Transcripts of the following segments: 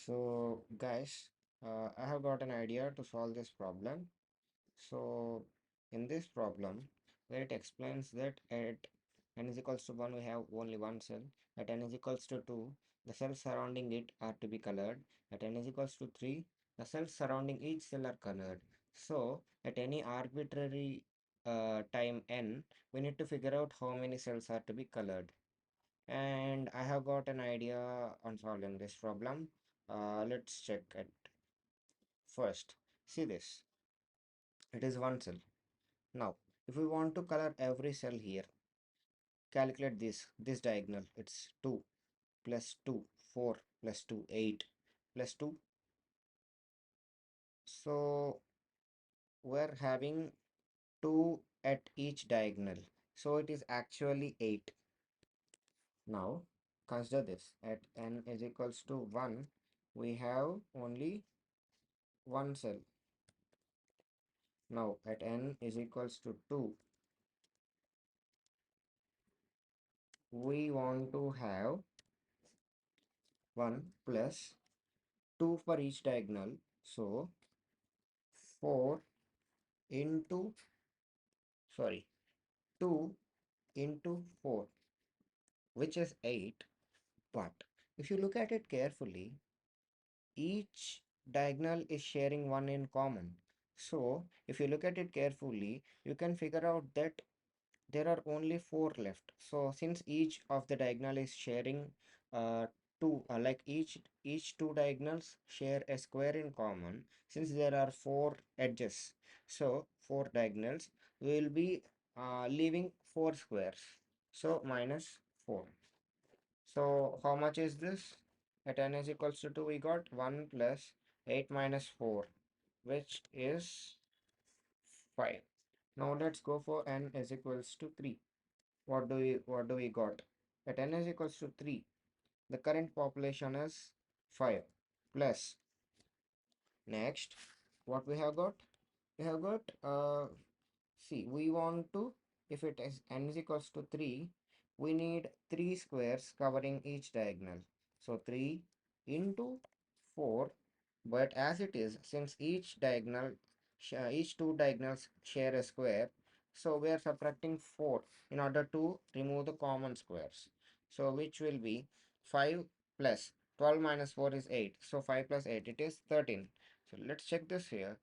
So, guys, I have got an idea to solve this problem. So, in this problem, where it explains that at n is equals to 1, we have only one cell. At n is equals to 2, the cells surrounding it are to be colored. At n is equals to 3, the cells surrounding each cell are colored. So, at any arbitrary time n, we need to figure out how many cells are to be colored. And I have got an idea on solving this problem. Let's check it first. See this, it is one cell. Now, if we want to color every cell here, calculate this diagonal. It's 2 plus 2, 4 plus 2, 8 plus 2. So, we're having 2 at each diagonal. So, it is actually 8. Now, consider this. At n is equals to 1, we have only one cell. Now at n is equals to 2, we want to have 1 plus 2 for each diagonal. So 4 into, sorry, 2 into 4, which is 8. But if you look at it carefully, each diagonal is sharing one in common. So if you look at it carefully, you can figure out that there are only four left. So since each of the diagonal is sharing uh, two, like each two diagonals share a square in common, since there are four edges, so four diagonals, we will be leaving four squares. So minus 4. So how much is this? At n is equals to 2, we got 1 plus 8 minus 4, which is 5. Now let's go for n is equals to 3. What do we got? At n is equals to 3, the current population is 5 plus. Next, what we have got? We have got see, we want to, if it is n is equals to 3, we need 3 squares covering each diagonal. So 3 into 4, but as it is, since each two diagonals share a square, so we are subtracting 4 in order to remove the common squares. So which will be 5 plus 12 minus 4 is 8. So 5 plus 8, it is 13. So let's check this here.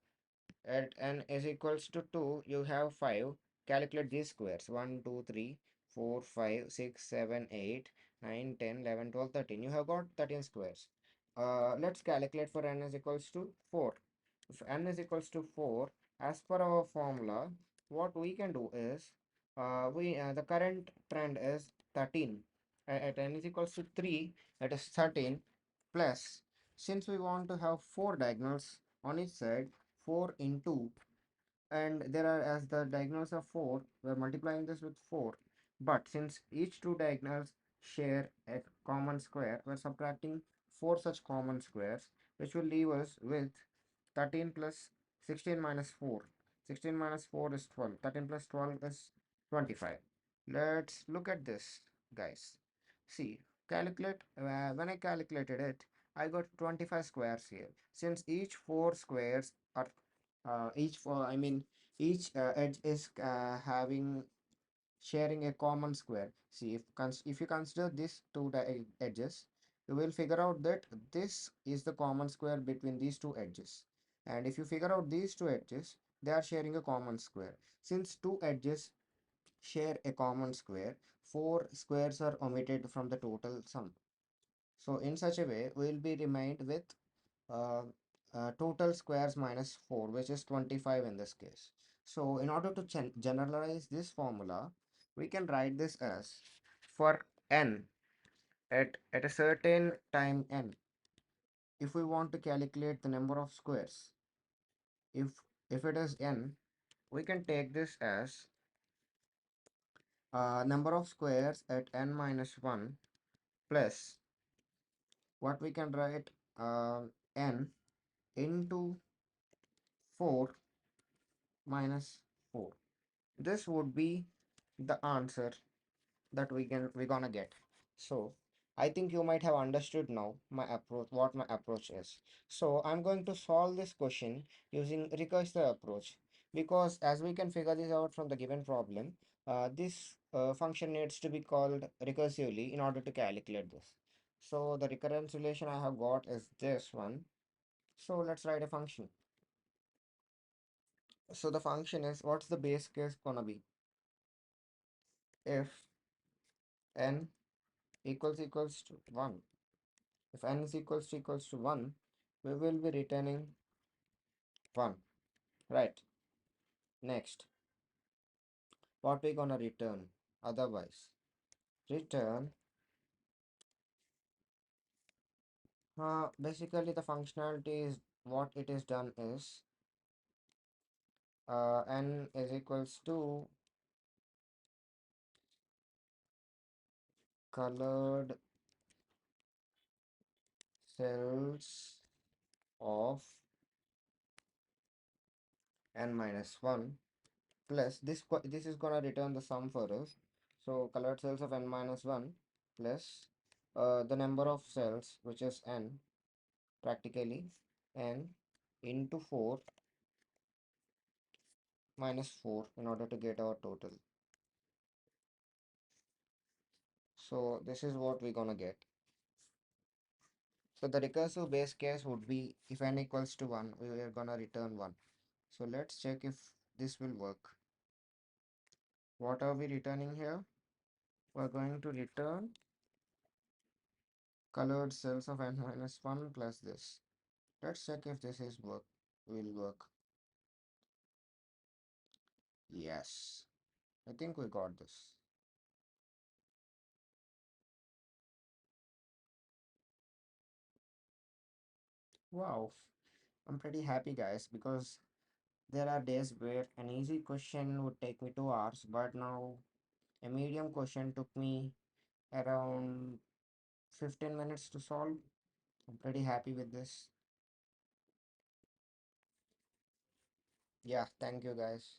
At n is equals to 2, you have 5. Calculate these squares. 1, 2, 3, 4, 5, 6, 7, 8, 9, 10, 11, 12, 13. You have got 13 squares. Let's calculate for n is equals to 4. If n is equals to 4, as per our formula, what we can do is, the current trend is 13. At n is equals to 3, it is 13 plus. Since we want to have 4 diagonals on each side, 4 into, and there are, as the diagonals are 4, we're multiplying this with 4, but since each two diagonals share a common square, we're subtracting 4 such common squares, which will leave us with 13 plus 16 minus 4. 16 minus 4 is 12. 13 plus 12 is 25. Let's look at this, guys. See, calculate, when I calculated it, I got 25 squares here. Since each 4 squares are each for I mean each edge is having sharing a common square. See, if you consider these two edges, you will figure out that this is the common square between these two edges. And if you figure out these two edges, they are sharing a common square. Since two edges share a common square, four squares are omitted from the total sum. So in such a way, we will be remained with uh, total squares minus 4, which is 25 in this case. So in order to generalize this formula, we can write this as, for n at a certain time n, if we want to calculate the number of squares, if it is n, we can take this as number of squares at n minus 1 plus what we can write, n into 4 minus 4. This would be the answer that we're gonna get. So I think you might have understood now my approach, what my approach is. So I'm going to solve this question using recursive approach, because as we can figure this out from the given problem, this function needs to be called recursively in order to calculate this. So the recurrence relation I have got is this one. So let's write a function. So the function is, what's the base case gonna be? If n equals to 1. If n is equals to 1, we will be returning 1, right? Next, what we gonna return? Otherwise, return, basically the functionality is, what it is done is, n is equals to colored cells of n minus 1 plus this, this is gonna return the sum for us. So colored cells of n minus 1 plus the number of cells, which is n, practically n into 4 minus 4, in order to get our total. So this is what we're gonna get. So the recursive base case would be, if n equals to 1, we are gonna return 1. So let's check if this will work. What are we returning here? We're going to return colored cells of n minus 1 plus this. Let's check if this is will work. Yes, I think we got this. Wow, I'm pretty happy, guys, because there are days where an easy question would take me 2 hours, but now a medium question took me around 15 minutes to solve. I'm pretty happy with this. Yeah, thank you, guys.